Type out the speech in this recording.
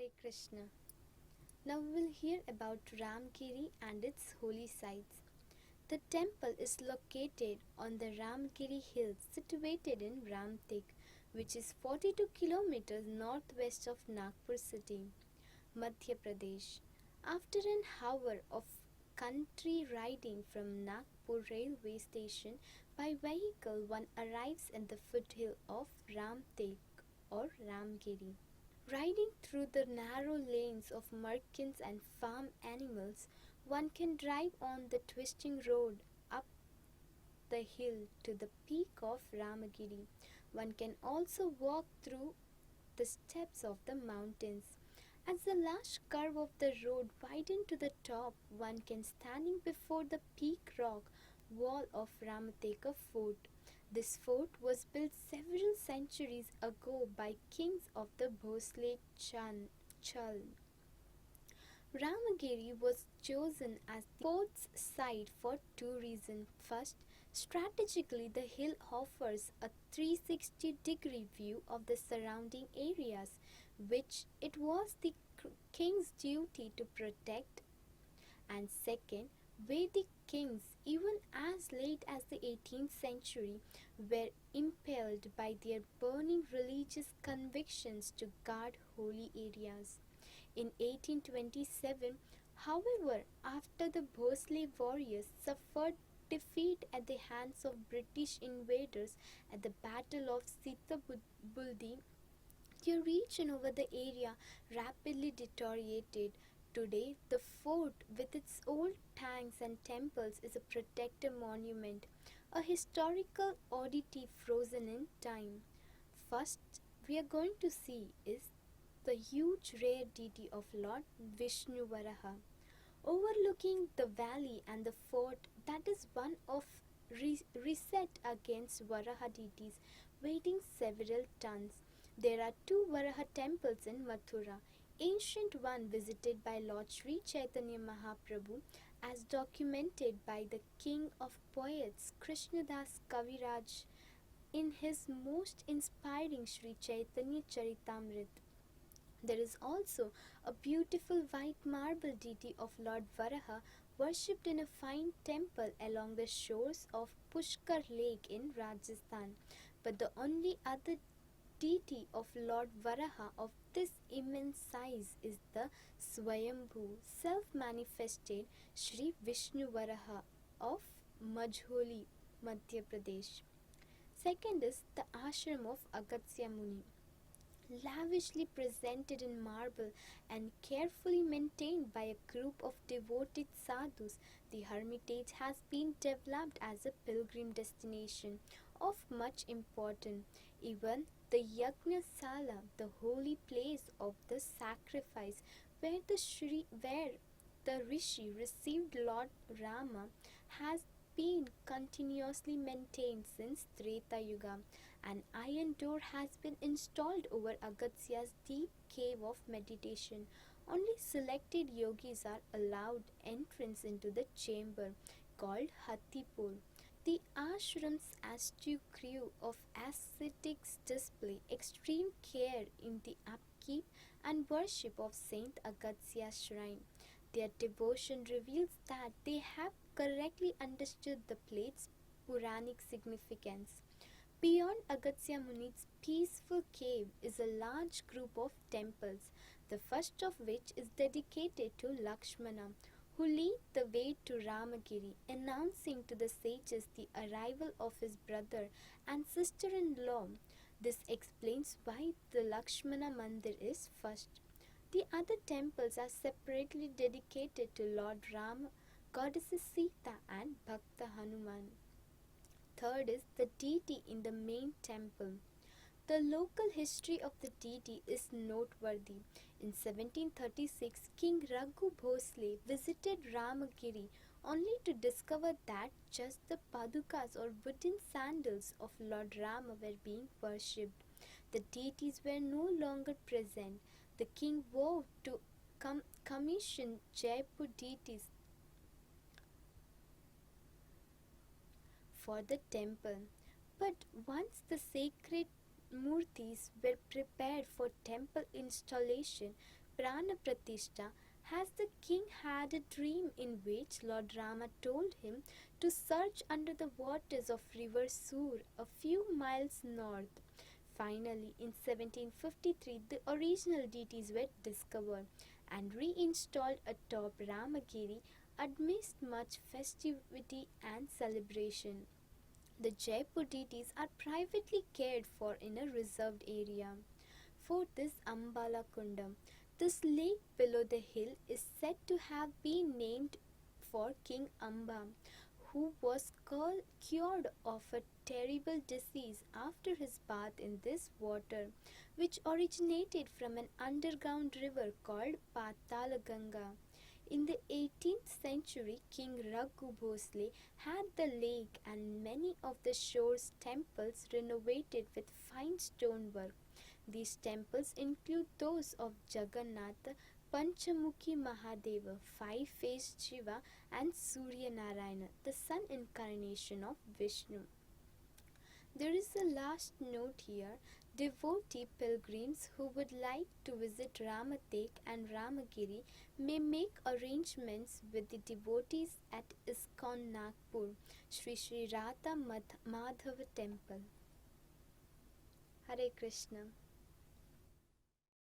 Hare Krishna. Now we will hear about Ramgiri and its holy sites. The temple is located on the Ramgiri Hill situated in Ramtek, which is 42 kilometers northwest of Nagpur city, Madhya Pradesh. After an hour of country riding from Nagpur railway station by vehicle, one arrives at the foothill of Ramtek or Ramgiri. Riding through the narrow lanes of merchants and farm animals, one can drive on the twisting road up the hill to the peak of Rama Giri. One can also walk through the steps of the mountains. As the last curve of the road widened to the top, one can standing before the peak rock wall of Ramateka fort. This fort was built several centuries ago by kings of the Bhonsle Chal. Ramagiri was chosen as the fort's site for two reasons. First, strategically, the hill offers a 360-degree view of the surrounding areas, which it was the king's duty to protect. And second, Vedic kings, even as late as the 18th century, were impelled by their burning religious convictions to guard holy areas. In 1827, however, after the Bhonsle warriors suffered defeat at the hands of British invaders at the Battle of Sitalbuldi, the region over the area rapidly deteriorated. Today, the fort, with its old tanks and temples, is a protected monument, a historical oddity frozen in time. First, we are going to see is the huge rare deity of Lord Vishnu Varaha. Overlooking the valley and the fort that is one of reset against Varaha deities weighing several tons. There are two Varaha temples in Mathura. Ancient one visited by Lord Sri Chaitanya Mahaprabhu as documented by the king of poets Krishnadas Kaviraj in his most inspiring Sri Chaitanya Charitamrit. There is also a beautiful white marble deity of Lord Varaha worshipped in a fine temple along the shores of Pushkar Lake in Rajasthan. But the only other deity of Lord Varaha of this immense size is the Swayambhu, self-manifested Sri Vishnu Varaha of Majholi, Madhya Pradesh. Second is the ashram of Agastya Muni, lavishly presented in marble and carefully maintained by a group of devoted sadhus. The hermitage has been developed as a pilgrim destination of much importance. Even the Yajna Sala, the holy place of the sacrifice, where the Rishi received Lord Rama, has been continuously maintained since Treta Yuga. An iron door has been installed over Agastya's deep cave of meditation. Only selected yogis are allowed entrance into the chamber called Hathipur. The ashram's astute crew of ascetics display extreme care in the upkeep and worship of Saint Agastya's shrine. Their devotion reveals that they have correctly understood the plate's Puranic significance. Beyond Agastya Muni's peaceful cave is a large group of temples, the first of which is dedicated to Lakshmana, who lead the way to Ramagiri, announcing to the sages the arrival of his brother and sister-in-law. This explains why the Lakshmana Mandir is first. The other temples are separately dedicated to Lord Rama, Goddesses Sita and Bhakta Hanuman. Third is the deity in the main temple. The local history of the deity is noteworthy. In 1736, King Raghu Bhonsle visited Ramagiri only to discover that just the padukas or wooden sandals of Lord Rama were being worshipped. The deities were no longer present. The king vowed to commission Jaipur deities for the temple. But once the sacred murtis were prepared for temple installation, Prana Pratishtha, has the king had a dream in which Lord Rama told him to search under the waters of river Sur a few miles north. Finally, in 1753, the original deities were discovered and reinstalled atop Rama Giri amidst much festivity and celebration. The Jaipur deities are privately cared for in a reserved area. Fourth is Ambala Kundam. This lake below the hill is said to have been named for King Amba, who was cured of a terrible disease after his bath in this water, which originated from an underground river called Patala Ganga. In the 18th century, King Raghu Bhonsle had the lake and many of the shore's temples renovated with fine stonework. These temples include those of Jagannath, Panchamukhi Mahadeva, five-faced Shiva, and Surya Narayana, the sun incarnation of Vishnu. There is a last note here. Devotee pilgrims who would like to visit Ramtek and Ramagiri may make arrangements with the devotees at ISKCON Nagpur, Sri Radha Madhava Temple. Hare Krishna.